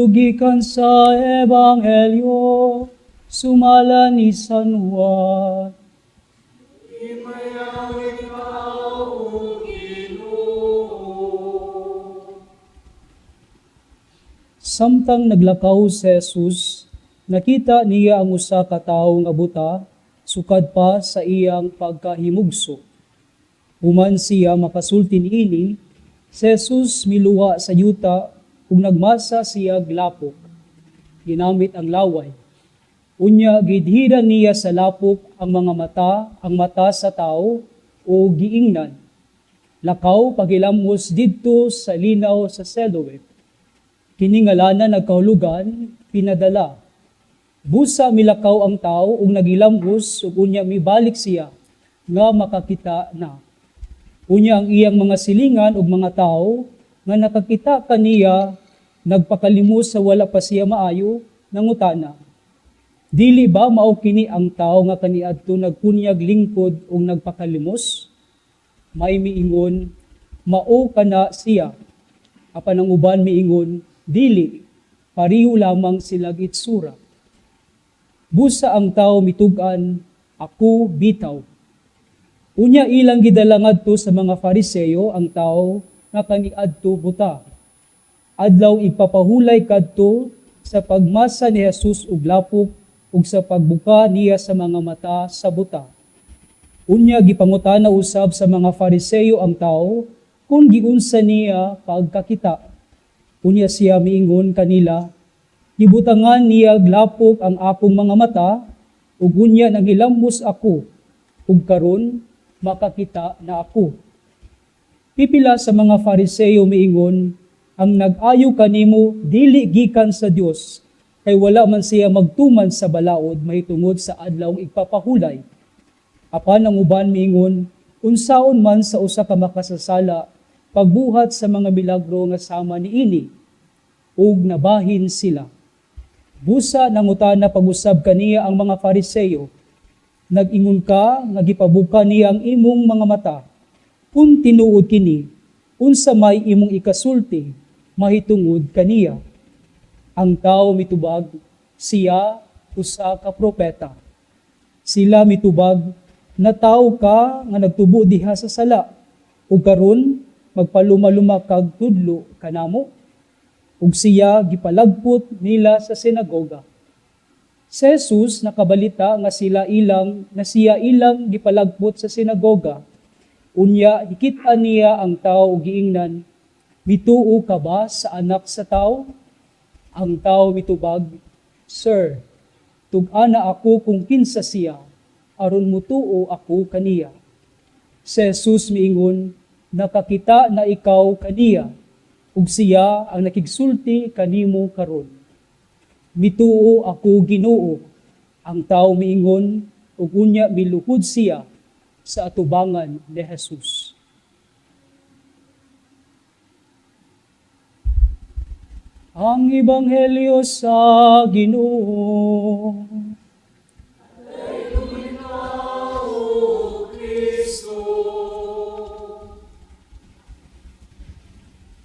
Gikan sa Ebanghelyo, sumala ni San Juan. Imayaw ikaw, O Ginoo. Samtang naglakaw si Jesus, nakita niya ang usa ka tawo nga buta, sukad pa sa iyang pagkahimugso. Human siya makasulti niini, si Jesus miluha sa yuta ug nagmasa siya lapok. Ginamit ang laway. Unya gidhiran niya sa lapok ang mata sa tao o giingnan. Lakaw pagilamos didto sa linaw sa Siloe. Kini ngalanan nagkahulugan pinadala. Busa milakaw ang tao ug nagilamos ug unya mibalik siya nga makakita na. Unya ang iyang mga silingan ug mga tao nga nakakita kaniya nagpakalimos sa wala pa siya maayo nangutana. Dili ba mao kini ang tao nga kaniadto nagkunyag lingkod ug nagpakalimos? May miingon, mao kana siya. Apan ang uban miingon, dili, pareho lamang silang itsura. Busa ang tao mitugan, ako bitaw. Unya ilang gidala ngadto sa mga Fariseyo ang tao nga kaniadto buta. Adlaw ipapahulay kadto sa pagmasa ni Jesus og lapok ug sa pagbuka niya sa mga mata sa buta. Unya gipangutana usab sa mga Fariseyo ang tao kung giunsa niya pagkakita. Unya siya miingon kanila, gibutangan niya lapok ang akong mga mata ug unya nangilambos ako ug karon makakita na ako. Pipila sa mga Fariseyo miingon, ang nag-ayo kanimo dili gikan sa Dios, kay wala man siya magtuman sa balaod mahitungod sa adlawng igpapahulay. Apan ang uban miingon, unsaon man sa usa ka makasasala pagbuhat sa mga milagro nga sama niini, ug nabahin sila. Busa nangutana pag-usab kaniya ang mga Fariseyo, nag-ingon ka nga gipabuka niya ang imong mga mata. Kung tinuod kini, unsa may imong ikasulti, mahitungod kaniya. Ang tao mitubag, siya usa ka propeta. Sila mitubag, nataw ka nga nagtubo diha sa sala, ug karon magpaluma-luma kag tudlo kanamo. Ug siya gipalagpot nila sa sinagoga. Si Jesus nakabalita nga siya ilang gipalagpot sa sinagoga. Unya hikit-an niya ang tao ug giingnan, mituo ka ba sa anak sa tao? Ang tao mitubag, Sir, tug-ana ako kung kinsa siya, aron mutuo ako kaniya. Si Jesus miingon, nakakita na ikaw kaniya, ug siya ang nakigsulti kanimo karon. Mituo ako Ginoo. Ang tao miingon, ug unya miluhod siya sa atubangan ni Jesus. Ang Ebanghelyo sa Ginoo.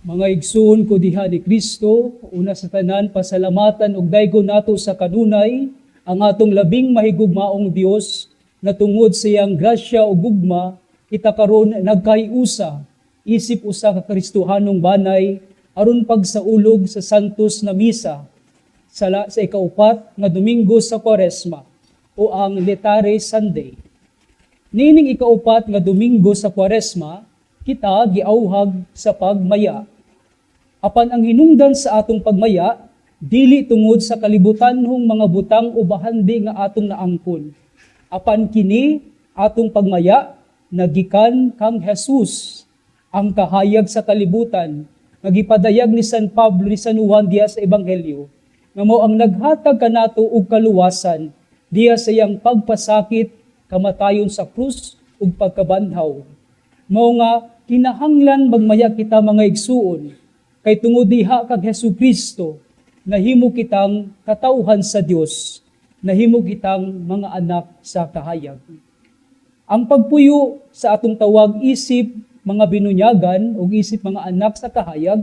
Mga igsoon ko diha ni Kristo, una sa tanan pasalamatan ug daygon nato sa kanunay ang atong labing mahigugmaong Dios na tungod sa iyang grasya ug gugma kita karon nagkaiusa isip usa ka Kristohanong banay aron pagsaulog sa santos na misa sa ikaupat nga Domingo sa Kwaresma o ang Laetare Sunday. Nining ikaupat nga Domingo sa Kwaresma kita giauhag sa pagmaya. Apan ang hinungdan sa atong pagmaya, dili tungod sa kalibutanhong mga butang o bahandi nga atong naangkon. Apan kini atong pagmaya, nagikan kang Jesus, ang kahayag sa kalibutan, nagipadayag ni San Pablo ni San Juan diha sa Ebanghelyo, nga mao ang naghatag kanato og kaluwasan diha sa iyang pagpasakit, kamatayon sa krus ug pagkabanhaw. Mao nga kinahanglan magmaya kita mga igsuon, kay tungod diha kag Hesukristo, nahimo kitang katawhan sa Dios, nahimo kitang mga anak sa kahayag. Ang pagpuyo sa atong tawag isip mga binunyagan o isip mga anak sa kahayag,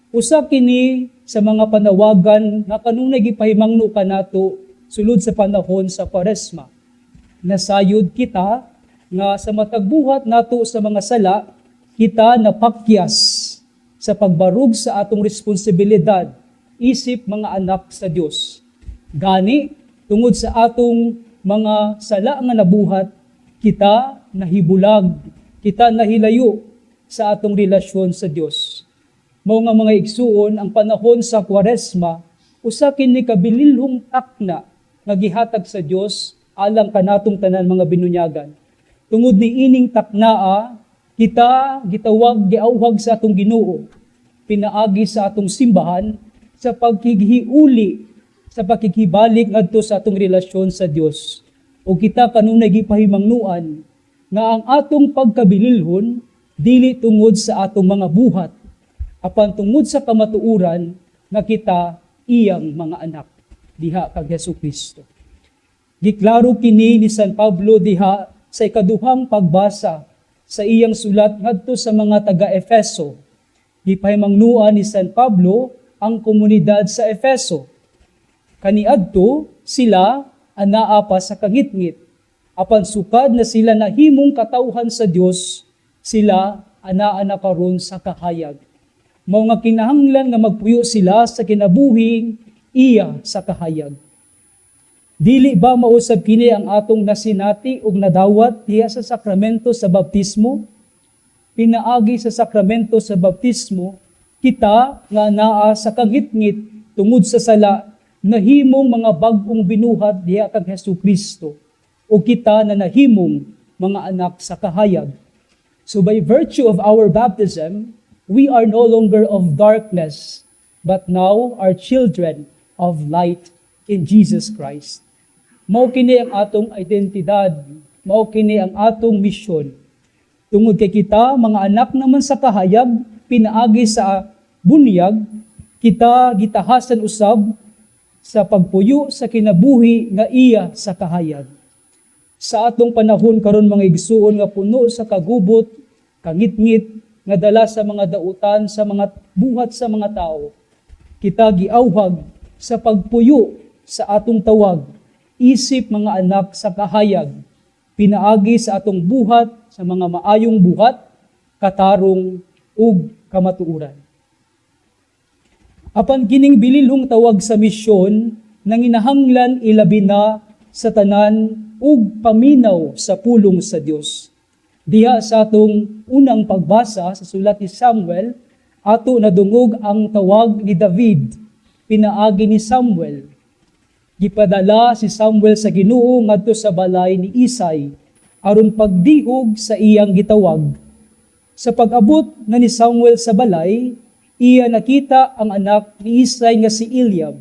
Usa kini sa mga panawagan nga kanunay gipahimangno kanato sulod sa panahon sa Kwaresma. Nasayod kita nga sa matag buhat nato sa mga sala, kita napakyas sa pagbarug sa atong responsibilidad isip mga anak sa Dios. Gani, tungod sa atong mga sala nga nabuhat, kita nahibulag, kita nahilayo sa atong relasyon sa Dios. Mao nga mga igsuon, ang panahon sa Kwaresma, usa kini kabililhong takna nga gihatag sa Dios alang kanatong tanan mga binunyagan. Tungod ni ining taknaa, kita gitawag giauhag sa atong Ginoo, pinaagi sa atong simbahan sa pagkighiuli, sa pagkikibalik ngadto sa atong relasyon sa Dios. O kita kanunay gipahimangnuan nga ang atong pagkabililhon dili tungod sa atong mga buhat, apan tungod sa kamatuoran nga kita iyang mga anak diha kag Hesukristo. Giklaro kini ni San Pablo diha sa ikaduhang pagbasa sa iyang sulat ngadto sa mga taga-Efeso. Gipahimangnuan ni San Pablo ang komunidad sa Efeso. Kaniadto sila anaa pa sa kangitngit. Apan sukad na sila nahimong katawhan sa Dios, sila anaa na karon sa kahayag. Mao nga kinahanglan nga magpuyo sila sa kinabuhing iya sa kahayag. Dili ba mausab kini ang atong nasinati ug nadawat diha sa sakramento sa baptismo? Pinaagi sa sakramento sa baptismo, kita nga naa sa kangitngit tungod sa sala nahimong mga bag-ong binuhat diha kang Hesukristo, o kita na nahimong mga anak sa kahayag. So by virtue of our baptism, we are no longer of darkness, but now are children of light in Jesus Christ. Mao kini ang atong identidad, mao kini ang atong misyon. Tungod kay kita, mga anak naman sa kahayag, pinaagi sa bunyag, kita gitahasan usab sa pagpuyo sa kinabuhi nga iya sa kahayag. Sa atong panahon karon mga igsuon nga puno sa kagubot, kangitngit, nga dala sa mga dautan, sa mga buhat sa mga tao, kita giauhag sa pagpuyo sa atong tawag, isip mga anak sa kahayag, pinaagi sa atong buhat sa mga maayong buhat, katarong ug kamatuoran. Apan kining bililhong tawag sa misyon nanginahanglan ilabi na sa tanan ug paminaw sa pulong sa Dios. Diha sa atong unang pagbasa sa sulat ni Samuel, ato nadungog ang tawag ni David, pinaagi ni Samuel. Gipadala si Samuel sa Ginoo ngadto sa balay ni Isay aron pagdiog sa iyang gitawag. Sa pag-abot na ni Samuel sa balay, iya nakita ang anak ni Isay nga si Eliab,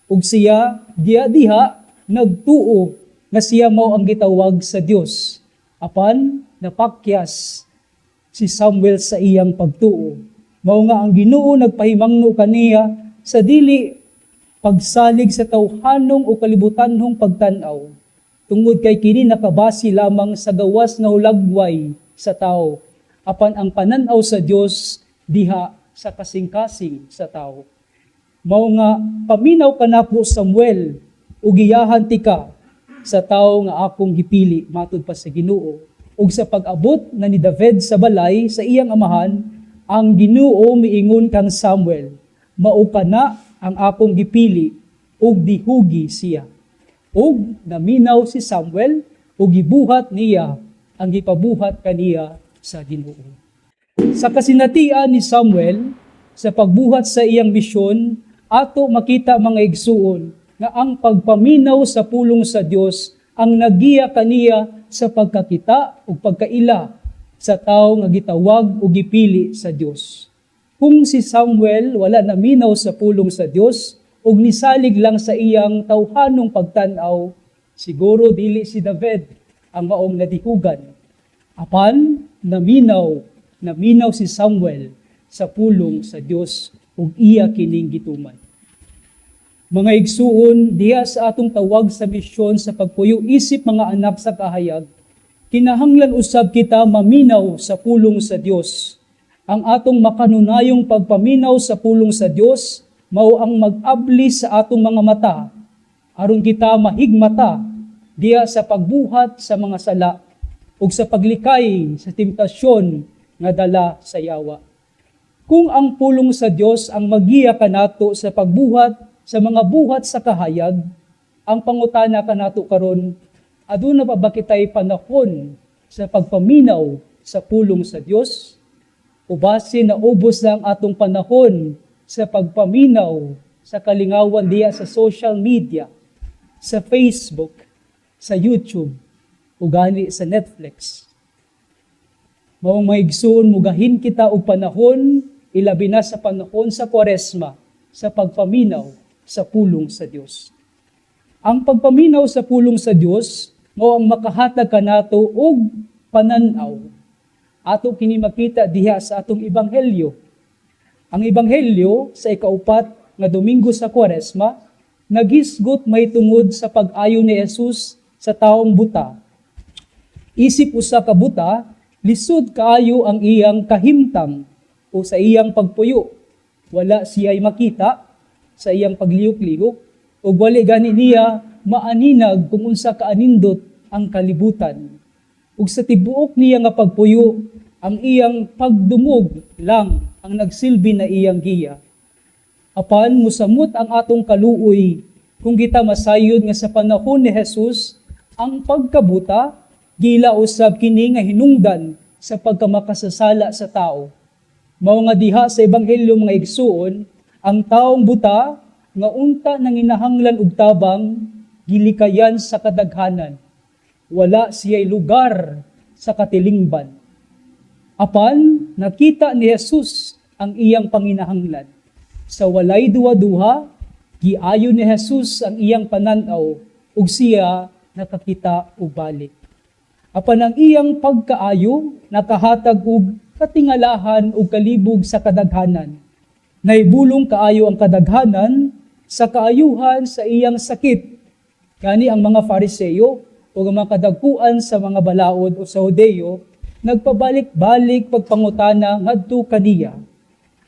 ug siya diha nagtuo nga siya mao ang gitawag sa Dios. Apan napakyas si Samuel sa iyang pagtuo. Mao nga ang Ginoo nagpahimangno kaniya sa dili pagsalig sa tawhanong o kalibutanhong pagtan-aw. Tungod kay kini nakabasi lamang sa gawas na hulagway sa tao, apan ang pananaw sa Dios diha sa kasing-kasing sa tao. Mao nga paminaw kanako Samuel, ug giyahan ti ka sa tao nga akong gipili matud pa sa Ginoo. Ug sa pag-abot na ni David sa balay sa iyang amahan, ang Ginoo miingon kang Samuel, mao ka na ang akong gipili, ug dihugi siya. Ug naminaw si Samuel, ug gibuhat niya ang gipabuhat kaniya sa Ginoo. Sa kasinatian ni Samuel, sa pagbuhat sa iyang misyon, ato makita mga igsuon nga ang pagpaminaw sa pulong sa Dios ang nagiya kaniya sa pagkakita ug pagkaila sa tawo nga gitawag ug gipili sa Dios. Kung si Samuel wala naminaw sa pulong sa Dios ug nisalig lang sa iyang tawhanong pagtan-aw, siguro dili si David ang maong nadihugan. Apan naminaw si Samuel sa pulong sa Dios ug iya kining gituman. Mga igsuon, diha sa atong tawag sa misyon sa pagpuyo isip mga anak sa kahayag, kinahanglan usab kita maminaw sa pulong sa Dios. Ang atong makanunayong pagpaminaw sa pulong sa Dios mao ang mag-abli sa atong mga mata aron kita mahigmata diya sa pagbuhat sa mga sala ug sa paglikay sa temptasyon nga dala sa yawa. Kung ang pulong sa Dios ang magiya kanato sa pagbuhat sa mga buhat sa kahayag, ang pangutana kanato karon, aduna pa ba kitay panahon sa pagpaminaw sa pulong sa Dios? O base na ubos na ang atong panahon sa pagpaminaw sa kalingawan diya sa social media, sa Facebook, sa YouTube, o gani sa Netflix. Maong maigsoon mugahin kita og panahon, ilabi na sa panahon sa Kwaresma, sa pagpaminaw sa pulong sa Dios. Ang pagpaminaw sa pulong sa Dios mao ang makahatag kanato og pananaw. Ato kini makita diha sa atong ebanghelyo. Ang ebanghelyo sa ikaupat nga Domingo sa Kwaresma nagisgot may tungod sa pag-ayo ni Jesus sa taong buta. Isip usa ka buta, lisod kaayo ang iyang kahimtang o sa iyang pagpuyo. Wala siya'y makita sa iyang paglihok-lihok o wali gani niya maaninag kung unsa kaanindot ang kalibutan. Ug sa tibuok niya nga pagpuyo, ang iyang pagdumog lang ang nagsilbi na iyang giya. Apan musamot ang atong kaluoy kung kita masayod nga sa panahon ni Jesus, ang pagkabuta gila usab kini nga hinungdan sa pagkamakasasala sa tao. Mao nga diha sa ebanghelyo mga igsuon, ang taong buta nga unta nanginahanglan og tabang gilikayan sa kadaghanan. Wala siya'y lugar sa katilingban. Apan nakita ni Jesus ang iyang panginahanglan. Sa walay duwa-duha, giayo ni Jesus ang iyang pananaw ug siya nakakita og balik. Apan ang iyang pagkaayo nakahatag og katingalahan ug kalibog sa kadaghanan. Naibulong kaayo ang kadaghanan sa kaayuhan sa iyang sakit. Kani ang mga Fariseo o ang mga kadagkuan sa mga balaod o sa Hudeo, nagpabalik-balik pagpangutana ngadto kaniya.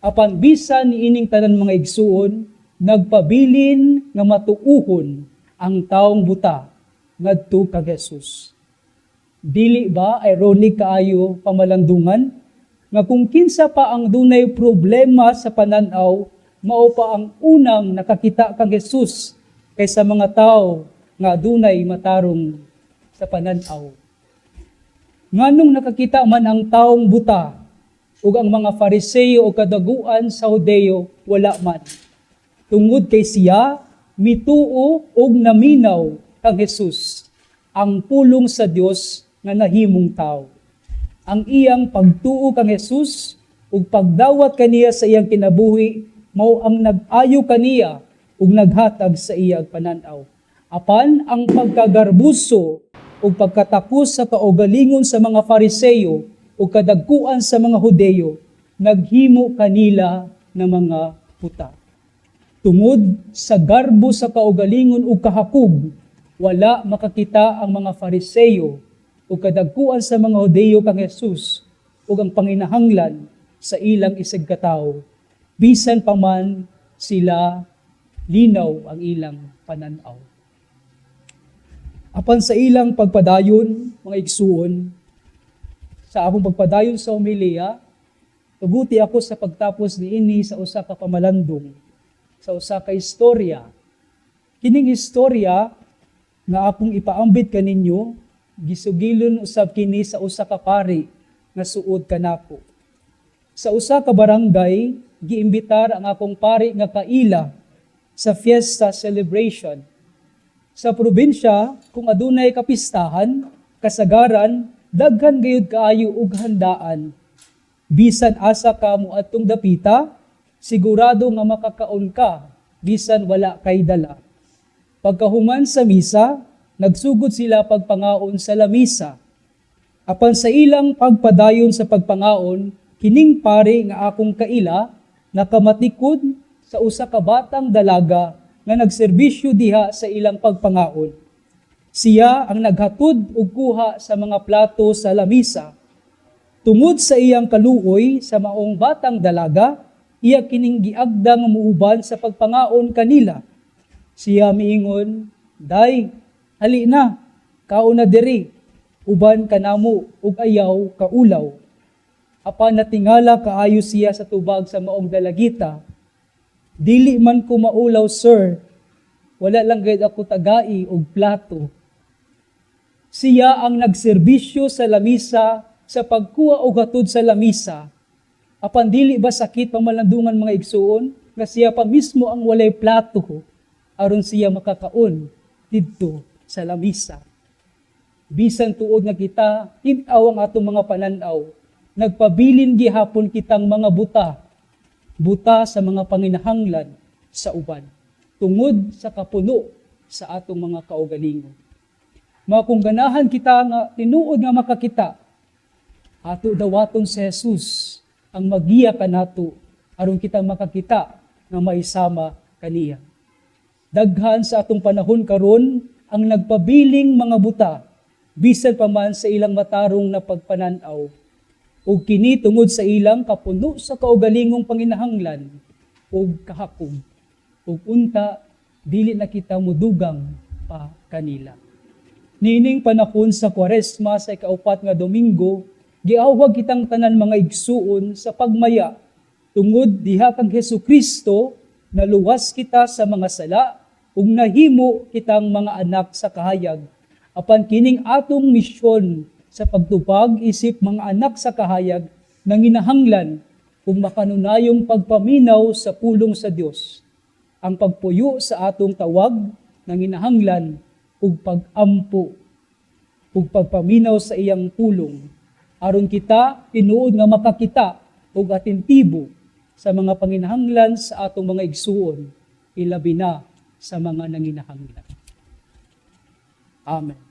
Apan bisan niining tanan mga igsuon, nagpabilin nga matuuhon ang taong buta ngadto kag Jesus. Dili ba ironic kaayo pamalandungan nga kung kinsa pa ang dunay problema sa pananaw, mao pa ang unang nakakita kang Jesus kaysa mga tao nga dunay matarong sa pananaw. Nganong nakakita man ang taong buta ug ang mga Fariseo o kadaguan sa Hudeo wala man. Tungod kay siya mituo og naminaw kang Jesus, ang pulong sa Dios nga nahimong tao. Ang iyang pagtuo kang Jesus ug pagdawat kaniya sa iyang kinabuhi mao ang nag-ayo kaniya ug naghatag sa iyang pananaw. Apan ang pagkagarbuso ug pagkatakos sa kaugalingon sa mga Fariseo ug kadagkuan sa mga Hudeo naghimo kanila ng mga buta. Tungod sa garbo sa kaugalingon ug kahakog, wala makakita ang mga Fariseo ug kadagkuan sa mga Hudeo kang Jesus ug ang panginahanglan sa ilang isig katawo, bisan pa man sila linaw ang ilang pananaw. Apan sa ilang pagpadayon, mga igsuon, sa akong pagpadayon sa homilia, tuguti ako sa pagtapos niini sa usa ka pamalandong, sa usa ka istorya. Kining istorya nga akong ipaambit kaninyo, gisugilon usab kini sa usa ka pari nga suod kanako. Sa usa ka barangay, giimbitar ang akong pari nga kaila sa fiesta celebration. Sa probinsya, kung adunay kapistahan, kasagaran, daghan gayud kaayo og handaan. Bisan asa ka moadtong dapita, sigurado nga makakaon ka, bisan wala kay dala. Pagkahuman sa misa, nagsugod sila pagpangaon sa lamisa. Apan sa ilang pagpadayon sa pagpangaon, kining pari nga akong kaila, nakamatikod sa usa ka batang dalaga nga nagserbisyo diha sa ilang pagpangaon. Siya ang naghatod og kuha sa mga plato sa lamisa. Tungod sa iyang kaluoy sa maong batang dalaga, iya kining giagda nga muuban sa pagpangaon kanila. Siya miingon, "Day, hali na, kauna diri, uban kanamo ug ayaw kaulaw." Apan natingala kaayo siya sa tubag sa maong dalagita. "Dili man ko maulaw, sir. Wala lang gayud ako tagai og plato." Siya ang nagserbisyo sa lamisa sa pagkuha og hatod sa lamisa. Apan dili ba sakit pamalandungan mga igsuon nga siya pa mismo ang walay plato aron siya makakaon didto sa lamisa. Bisan tuod nga kita tin-aw ang atong mga pananaw, nagpabilin gihapon kitang mga buta sa mga panginahanglan sa uban, tungod sa kapuno sa atong mga kaugalingon. Mga kung ganahan kita nga tinuod nga makakita, ato dawaton si Jesus ang magiya kanato aron kita makakita nga maisama kaniya. Daghan sa atong panahon karon ang nagpabiling mga buta bisan pa man sa ilang matarong na pagpananaw ug kini tungod sa ilang kapuno sa kaugalingong panginahanglan ug kahakog ug unta dili na kita mudugang pa kanila. Nining panahon sa Kwaresma sa ikaupat nga Domingo, giawhag kitang tanan mga igsuon sa pagmaya tungod diha kang Hesukristo naluwas kita sa mga sala ug nahimo kitang mga anak sa kahayag. Apan kining atong misyon sa pagtupag isip mga anak sa kahayag nanginahanglan kung makanunayong pagpaminaw sa pulong sa Dios. Ang pagpuyo sa atong tawag nanginahanglan ug pag-ampo ug pagpaminaw sa iyang pulong aron kita tinuod nga makakita ug atentibo sa mga panginahanglan sa atong mga igsuon, ilabi na sa mga nanginahanglan. Amen.